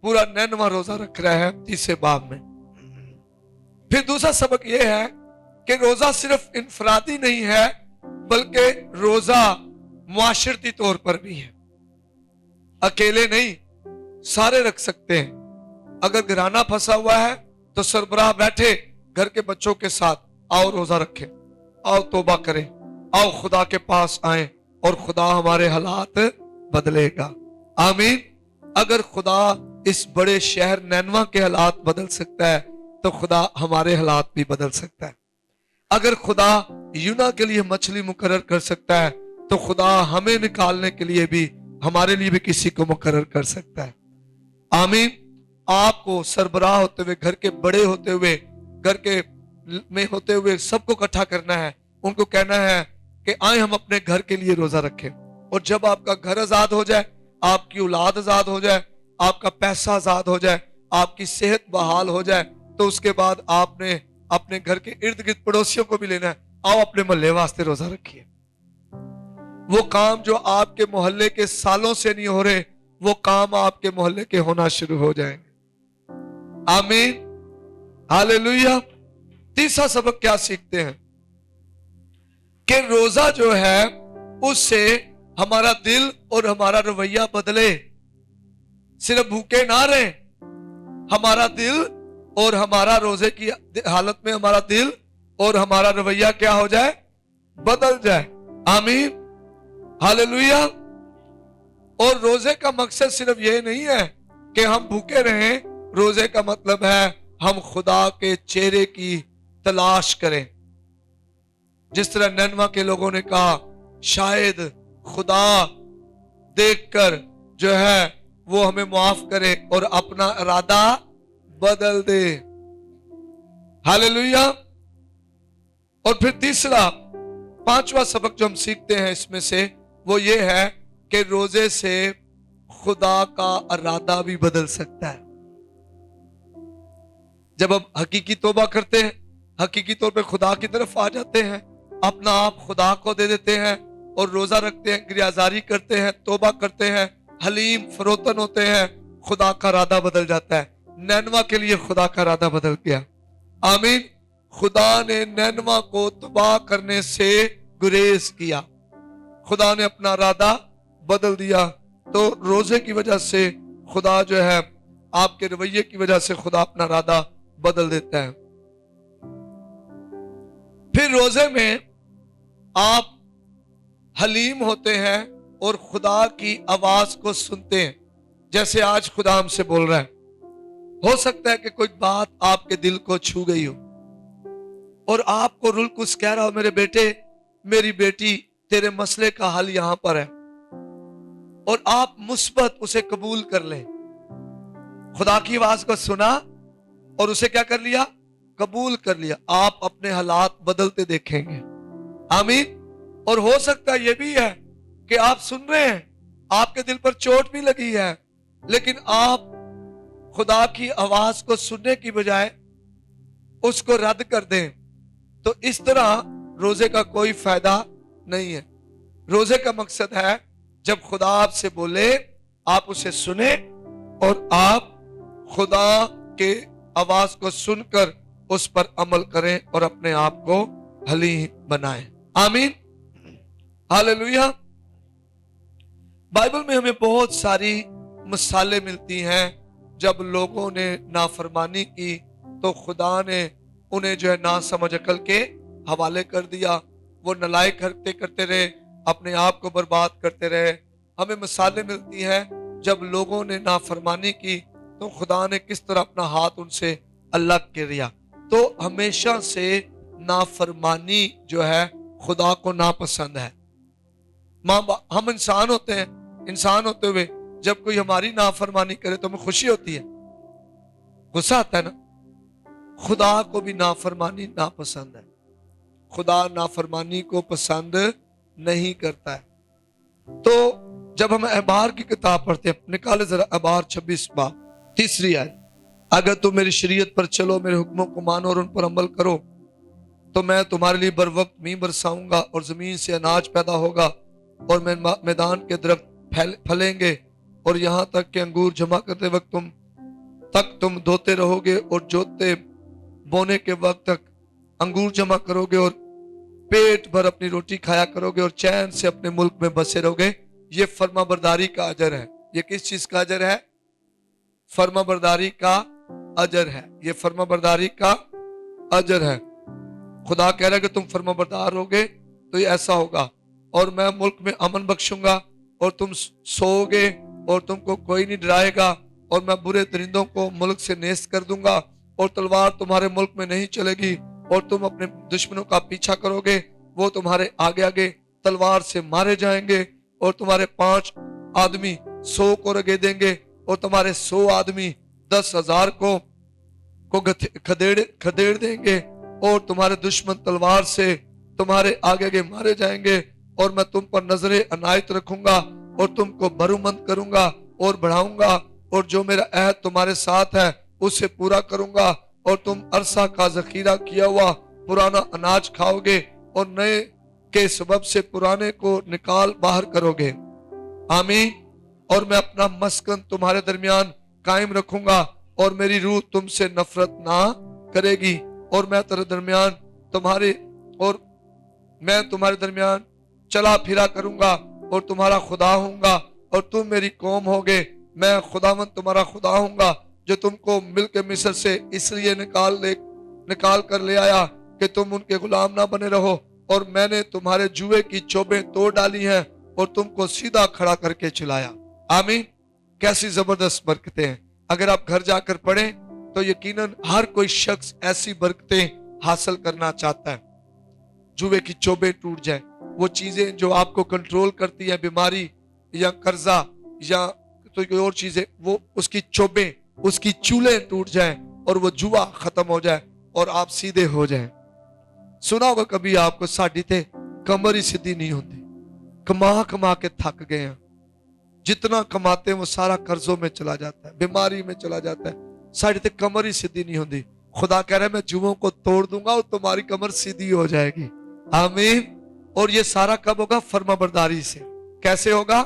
پورا نینوا روزہ رکھ رہا ہے 30 باب میں۔ پھر دوسرا سبق یہ ہے کہ روزہ صرف انفرادی نہیں ہے بلکہ روزہ معاشرتی طور پر بھی ہے، اکیلے نہیں، سارے رکھ سکتے ہیں۔ اگر گھرانہ پھنسا ہوا ہے تو سربراہ بیٹھے گھر کے بچوں کے ساتھ، آؤ روزہ رکھیں، آؤ توبہ کریں، آؤ خدا کے پاس آئیں اور خدا ہمارے حالات بدلے گا۔ آمین۔ اگر خدا اس بڑے شہر نینوا کے حالات بدل سکتا ہے تو خدا ہمارے حالات بھی بدل سکتا ہے۔ اگر خدا یونا کے لیے مچھلی مقرر کر سکتا ہے تو خدا ہمیں نکالنے کے لیے بھی، ہمارے لیے بھی کسی کو مقرر کر سکتا ہے۔ آمین۔ آپ کو سربراہ ہوتے ہوئے، گھر کے بڑے ہوتے ہوئے، گھر کے میں ہوتے ہوئے سب کو اکٹھا کرنا ہے، ان کو کہنا ہے کہ آئیں ہم اپنے گھر کے لیے روزہ رکھیں، اور جب آپ کا گھر آزاد ہو جائے، آپ کی اولاد آزاد ہو جائے، آپ کا پیسہ آزاد ہو جائے، آپ کی صحت بحال ہو جائے تو اس کے بعد آپ نے اپنے گھر کے ارد گرد پڑوسیوں کو بھی لینا ہے، آؤ اپنے محلے واسطے روزہ رکھیے۔ وہ کام جو آپ کے محلے کے سالوں سے نہیں ہو رہے، وہ کام آپ کے محلے کے ہونا شروع ہو جائیں گے۔ آمین، ہاللیلویہ۔ تیسرا سبق کیا سیکھتے ہیں کہ روزہ جو ہے اس سے ہمارا دل اور ہمارا رویہ بدلے، صرف بھوکے نہ رہیں، ہمارا دل اور ہمارا روزے کی حالت میں ہمارا دل اور ہمارا رویہ کیا ہو جائے؟ بدل جائے۔ آمین، ہاللیلویہ۔ اور روزے کا مقصد صرف یہ نہیں ہے کہ ہم بھوکے رہیں، روزے کا مطلب ہے ہم خدا کے چہرے کی تلاش کریں۔ جس طرح نینوا کے لوگوں نے کہا شاید خدا دیکھ کر جو ہے وہ ہمیں معاف کرے اور اپنا ارادہ بدل دے۔ ہاللیلویہ۔ اور پھر تیسرا، پانچواں سبق جو ہم سیکھتے ہیں اس میں سے وہ یہ ہے کہ روزے سے خدا کا ارادہ بھی بدل سکتا ہے۔ جب ہم حقیقی توبہ کرتے ہیں، حقیقی طور پہ خدا کی طرف آ جاتے ہیں، اپنا آپ خدا کو دے دیتے ہیں اور روزہ رکھتے ہیں، گریازاری کرتے ہیں، توبہ کرتے ہیں، حلیم فروتن ہوتے ہیں، خدا کا ارادہ بدل جاتا ہے۔ نینوا کے لیے خدا کا ارادہ بدل گیا۔ آمین۔ خدا نے نینوا کو تباہ کرنے سے گریز کیا، خدا نے اپنا ارادہ بدل دیا۔ تو روزے کی وجہ سے خدا جو ہے، آپ کے رویے کی وجہ سے خدا اپنا ارادہ بدل دیتا ہے۔ پھر روزے میں آپ حلیم ہوتے ہیں اور خدا کی آواز کو سنتے ہیں، جیسے آج خدا ہم سے بول رہا ہے۔ ہو سکتا ہے کہ کوئی بات آپ کے دل کو چھو گئی ہو اور آپ کو رول کچھ کہہ رہا ہو، میرے بیٹے، میری بیٹی، تیرے مسئلے کا حل یہاں پر ہے، اور آپ مثبت اسے قبول کر لیں۔ خدا کی آواز کو سنا اور اسے کیا کر لیا؟ قبول کر لیا۔ آپ اپنے حالات بدلتے دیکھیں گے۔ آمین۔ اور ہو سکتا ہے یہ بھی ہے کہ آپ سن رہے ہیں، آپ کے دل پر چوٹ بھی لگی ہے، لیکن آپ خدا کی آواز کو سننے کی بجائے اس کو رد کر دیں، تو اس طرح روزے کا کوئی فائدہ نہیں ہے۔ روزے کا مقصد ہے جب خدا آپ سے بولے آپ اسے سنیں اور آپ خدا کے آواز کو سن کر اس پر عمل کریں اور اپنے آپ کو حلیم بنائیں۔ آمین، ہاللیلویہ۔ بائبل میں ہمیں بہت ساری مثالیں ملتی ہیں، جب لوگوں نے نافرمانی کی تو خدا نے انہیں جو ہے ناسمجھ عقل کے حوالے کر دیا، وہ نالائق حرکتیں کرتے رہے، اپنے آپ کو برباد کرتے رہے۔ ہمیں مثالیں ملتی ہیں جب لوگوں نے نافرمانی کی تو خدا نے کس طرح اپنا ہاتھ ان سے الگ کر دیا۔ تو ہمیشہ سے نافرمانی جو ہے خدا کو ناپسند ہے۔ ہم انسان ہوتے ہیں، انسان ہوتے ہوئے جب کوئی ہماری نافرمانی کرے تو ہمیں خوشی ہوتی ہے، غصہ آتا ہے نا۔ خدا کو بھی نافرمانی ناپسند ہے، خدا نافرمانی کو پسند نہیں کرتا ہے۔ تو جب ہم احبار کی کتاب پڑھتے ہیں، نکالے ذرا احبار 26 باب 3 آیت، اگر تم میری شریعت پر چلو، میرے حکموں کو مانو اور ان پر عمل کرو، تو میں تمہارے لیے بر وقت میںہ برساؤں گا اور زمین سے اناج پیدا ہوگا اور میدان کے درخت پھلیں گے، اور یہاں تک کہ انگور جمع کرتے وقت تم دھوتے رہو گے اور جوتے بونے کے وقت تک انگور جمع کرو گے اور پیٹ بھر اپنی روٹی کھایا کرو گے اور چین سے اپنے ملک میں بسے رہو گے۔ یہ فرما برداری کا اجر ہے۔ یہ کس چیز کا اجر ہے؟ فرما برداری کا اجر ہے۔ یہ فرما برداری کا اجر ہے۔ خدا کہہ رہا ہے کہ تم فرما بردار ہوگے تو یہ ایسا ہوگا، اور میں ملک میں امن بخشوں گا اور تم سو گے اور تم کو کوئی نہیں ڈرائے گا، اور میں برے درندوں کو ملک سے نیست کر دوں گا اور تلوار تمہارے ملک میں نہیں چلے گی، اور تم اپنے دشمنوں کا پیچھا کرو گے، وہ تمہارے آگے آگے تلوار سے مارے جائیں گے، اور تمہارے 5 آدمی 100 کو رگے دیں گے اور تمہارے 100 آدمی 10,000 کو کھدیڑ دیں گے، اور تمہارے دشمن تلوار سے تمہارے آگے آگے مارے جائیں گے، اور میں تم پر نظر عنایت رکھوں گا اور تم کو برومند کروں گا اور بڑھاؤں گا، اور جو میرا عہد تمہارے ساتھ ہے اسے پورا کروں گا، اور تم عرصہ کا ذخیرہ کیا ہوا پرانا اناج کھاؤ گے اور نئے کے سبب سے پرانے کو نکال باہر کرو گے۔ آمین۔ اور میں اپنا مسکن تمہارے درمیان قائم رکھوں گا اور میری روح تم سے نفرت نہ کرے گی، اور میں تمہارے درمیان چلا پھرا کروں گا اور تمہارا خدا ہوں گا، اور تم میری قوم ہوگے۔ میں خداوند تمہارا خدا ہوں گا جو تم کو ملک مصر سے اس لیے نکال کر لے آیا کہ تم ان کے غلام نہ بنے رہو، اور میں نے تمہارے جوئے کی چوبیں توڑ ڈالی ہیں اور تم کو سیدھا کھڑا کر کے چلایا۔ آمین۔ کیسی زبردست برکتیں ہیں۔ اگر آپ گھر جا کر پڑھیں تو یقیناً ہر کوئی شخص ایسی برکتیں حاصل کرنا چاہتا ہے۔ جوئے کی چوبیں ٹوٹ جائیں، وہ چیزیں جو آپ کو کنٹرول کرتی ہیں، بیماری یا قرضہ یا تو کوئی اور چیزیں، وہ اس کی چوبیں، اس کی چولیں ٹوٹ جائیں اور وہ جوا ختم ہو جائے اور آپ سیدھے ہو جائیں۔ سنا ہوگا کبھی آپ کو ساڈی تے کمر ہی سیدھی نہیں ہوتی، کما کے تھک گئے ہیں، جتنا کماتے ہیں وہ سارا قرضوں میں چلا جاتا ہے، بیماری میں چلا جاتا ہے، ساڈی تے کمر ہی سیدھی نہیں ہوتی۔ خدا کہہ رہا ہے میں جوؤں کو توڑ دوں گا اور تمہاری کمر سیدھی ہو جائے گی۔ آمین۔ اور یہ سارا کب ہوگا؟ فرما برداری سے۔ کیسے ہوگا؟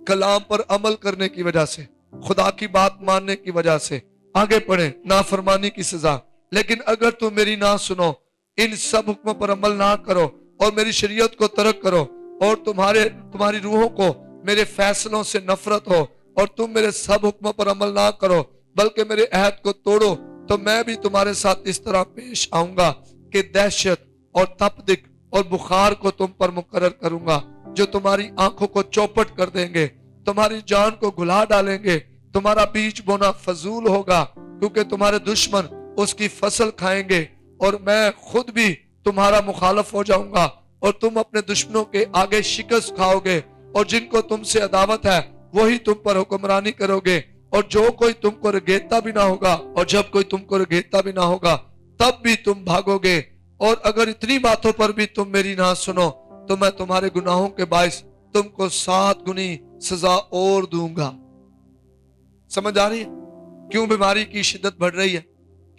کلام پر عمل کرنے کی وجہ سے، خدا کی بات ماننے کی وجہ سے۔ آگے پڑھیں، نافرمانی کی سزا۔ لیکن اگر تم میری نہ سنو، ان سب حکموں پر عمل نہ کرو اور میری شریعت کو ترک کرو، اور تمہاری روحوں کو میرے فیصلوں سے نفرت ہو، اور تم میرے سب حکموں پر عمل نہ کرو بلکہ میرے عہد کو توڑو، تو میں بھی تمہارے ساتھ اس طرح پیش آؤں گا کہ دہشت اور تپدق اور بخار کو تم پر مقرر کروں گا، جو تمہاری آنکھوں کو چوپٹ کر دیں گے، تمہاری جان کو گھلا ڈالیں گے۔ تمہارا بیج بونا فضول ہوگا کیونکہ تمہارے دشمن اس کی فصل کھائیں گے، اور میں خود بھی تمہارا مخالف ہو جاؤں گا، اور تم اپنے دشمنوں کے آگے شکست کھاؤ گے، اور جن کو تم سے عداوت ہے وہی تم پر حکمرانی کرو گے، اور جو کوئی تم کو رگیتا بھی نہ ہوگا، اور جب کوئی تم کو رگیتا بھی نہ ہوگا تب بھی تم بھاگو گے۔ اور اگر اتنی باتوں پر بھی تم میری نہ سنو تو میں تمہارے گناہوں کے باعث تم کو 7 گنی سزا اور دوں گا۔ سمجھ آ رہی ہے کیوں بیماری کی شدت بڑھ رہی ہے؟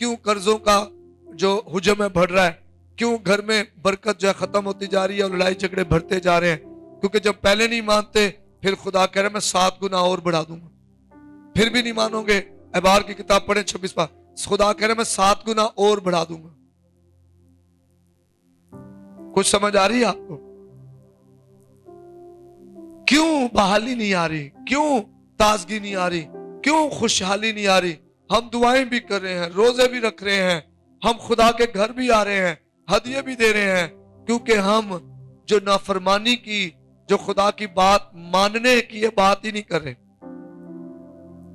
کیوں قرضوں کا جو حجم ہے بڑھ رہا ہے؟ کیوں گھر میں برکت جو ہے ختم ہوتی جا رہی ہے اور لڑائی جھگڑے بڑھتے جا رہے ہیں؟ کیونکہ جب پہلے نہیں مانتے پھر خدا کہہ رہا ہے میں 7 گنا اور بڑھا دوں گا۔ پھر بھی نہیں مانو گے، احبار کی کتاب پڑھیں 26 پارہ، خدا کہہ رہا ہے میں 7 گنا اور بڑھا دوں گا۔ کچھ سمجھ آ رہی ہے آپ کو؟ کیوں بحالی نہیں آ رہی؟ کیوں تازگی نہیں آ رہی؟ کیوں خوشحالی نہیں آ رہی؟ ہم دعائیں بھی کر رہے ہیں، روزے بھی رکھ رہے ہیں، ہم خدا کے گھر بھی آ رہے ہیں، ہدیے بھی دے رہے ہیں، کیونکہ ہم جو نافرمانی کی، جو خدا کی بات ماننے کی یہ بات ہی نہیں کر رہے،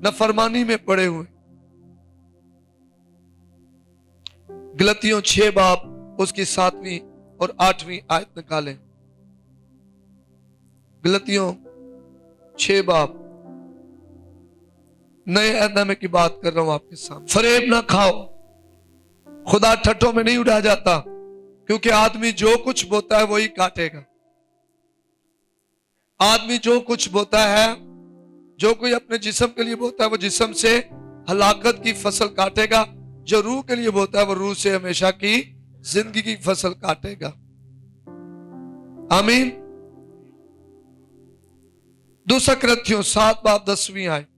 نافرمانی میں پڑے ہوئے۔ گلتیوں 6 باب اس کی 7ویں اور 8ویں آیت نکالیں۔ گلتیوں 6 باب، نئے عہد نامے کی بات کر رہا ہوں آپ کے سامنے۔ فریب نہ کھاؤ، خدا ٹھٹوں میں نہیں اڑا جاتا، کیونکہ آدمی جو کچھ بوتا ہے وہی کاٹے گا۔ آدمی جو کچھ بوتا ہے، جو کوئی اپنے جسم کے لیے بوتا ہے وہ جسم سے ہلاکت کی فصل کاٹے گا، جو روح کے لیے بوتا ہے وہ روح سے ہمیشہ کی زندگی کی فصل کاٹے گا۔ آمین۔ 2 کرنتھیوں 7 باب 10ویں آیت۔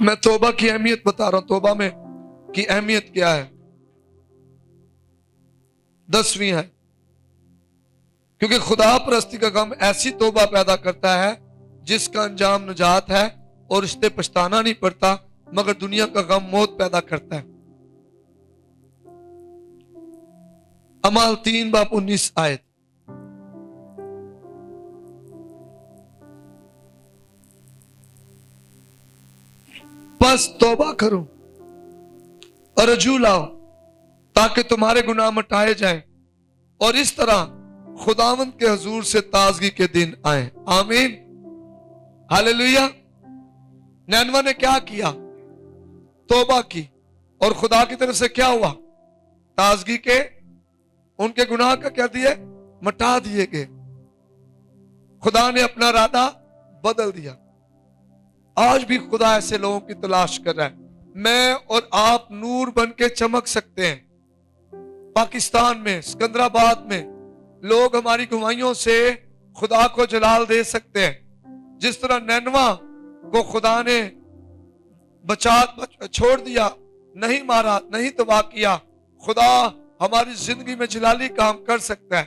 میں توبہ کی اہمیت بتا رہا ہوں، توبہ میں کی اہمیت کیا ہے۔ 10ویں ہے، کیونکہ خدا پرستی کا غم ایسی توبہ پیدا کرتا ہے جس کا انجام نجات ہے، اور اس سے پچھتانا نہیں پڑتا، مگر دنیا کا غم موت پیدا کرتا ہے۔ اعمال 3 باب 19 آیت۔ بس توبہ کرو اور رجوع لاؤ تاکہ تمہارے گناہ مٹائے جائیں، اور اس طرح خداوند کے حضور سے تازگی کے دن آئیں۔ آمین، ہاللیلویہ۔ نینوا نے کیا کیا؟ توبہ کی، اور خدا کی طرف سے کیا ہوا؟ تازگی کے، ان کے گناہ کا کیا دیے؟ مٹا دیے گئے۔ خدا نے اپنا ارادہ بدل دیا. آج بھی خدا ایسے لوگوں کی تلاش کر رہا ہے. میں اور آپ نور بن کے چمک سکتے ہیں. پاکستان میں، سکندرآباد میں لوگ ہماری گواہیوں سے خدا کو جلال دے سکتے ہیں. جس طرح نینوا کو خدا نے چھوڑ دیا، نہیں مارا، نہیں تباہ کیا، خدا ہماری زندگی میں جلالی کام کر سکتا ہے.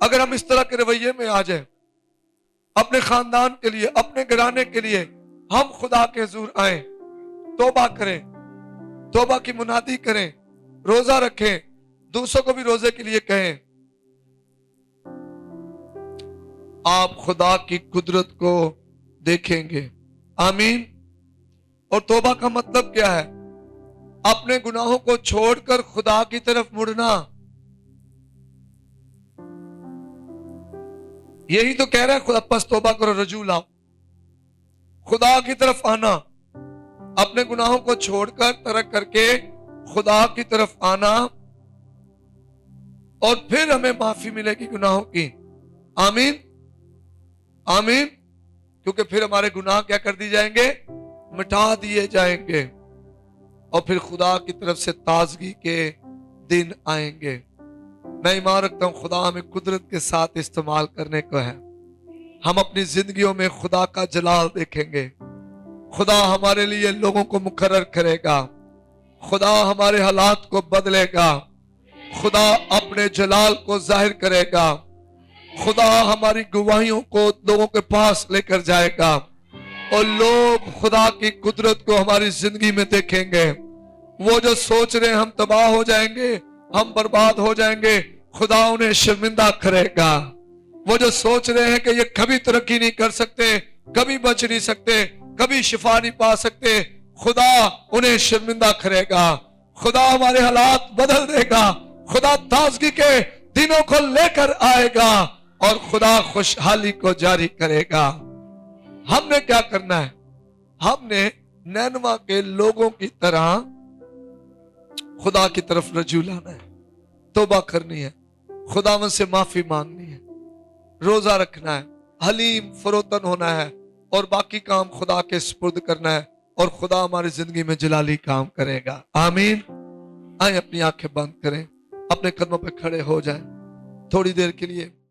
اگر ہم اس طرح کے رویے میں آ جائیں، اپنے خاندان کے لیے، اپنے گھرانے کے لیے ہم خدا کے حضور آئیں، توبہ کریں، توبہ کی منادی کریں، روزہ رکھیں، دوسروں کو بھی روزے کے لیے کہیں، آپ خدا کی قدرت کو دیکھیں گے. آمین. اور توبہ کا مطلب کیا ہے؟ اپنے گناہوں کو چھوڑ کر خدا کی طرف مڑنا. یہی تو کہہ رہا ہے خدا، پس توبہ کرو، رجوع لاؤ. خدا کی طرف آنا، اپنے گناہوں کو چھوڑ کر، ترک کر کے خدا کی طرف آنا، اور پھر ہمیں معافی ملے گی گناہوں کی. آمین آمین. کیونکہ پھر ہمارے گناہ کیا کر دی جائیں گے؟ مٹا دیے جائیں گے، اور پھر خدا کی طرف سے تازگی کے دن آئیں گے. میں ایمان رکھتا ہوں خدا ہمیں قدرت کے ساتھ استعمال کرنے کو ہے. ہم اپنی زندگیوں میں خدا کا جلال دیکھیں گے. خدا ہمارے لیے لوگوں کو مقرر کرے گا. خدا ہمارے حالات کو بدلے گا. خدا اپنے جلال کو ظاہر کرے گا. خدا ہماری گواہیوں کو لوگوں کے پاس لے کر جائے گا، اور لوگ خدا کی قدرت کو ہماری زندگی میں دیکھیں گے. وہ جو سوچ رہے ہیں ہم تباہ ہو جائیں گے، ہم برباد ہو جائیں گے، خدا انہیں شرمندہ کرے گا. وہ جو سوچ رہے ہیں کہ یہ کبھی ترقی نہیں کر سکتے، کبھی بچ نہیں سکتے، کبھی شفا نہیں پا سکتے، خدا انہیں شرمندہ کرے گا. خدا ہمارے حالات بدل دے گا. خدا تازگی کے دنوں کو لے کر آئے گا، اور خدا خوشحالی کو جاری کرے گا. ہم نے کیا کرنا ہے؟ ہم نے نینوا کے لوگوں کی طرح خدا کی طرف رجوع لانا ہے، توبہ کرنی ہے، خداوند سے معافی مانگنی ہے، روزہ رکھنا ہے، حلیم فروتن ہونا ہے، اور باقی کام خدا کے سپرد کرنا ہے، اور خدا ہماری زندگی میں جلالی کام کرے گا. آمین. آئیں اپنی آنکھیں بند کریں، اپنے قدموں پہ کھڑے ہو جائیں تھوڑی دیر کے لیے.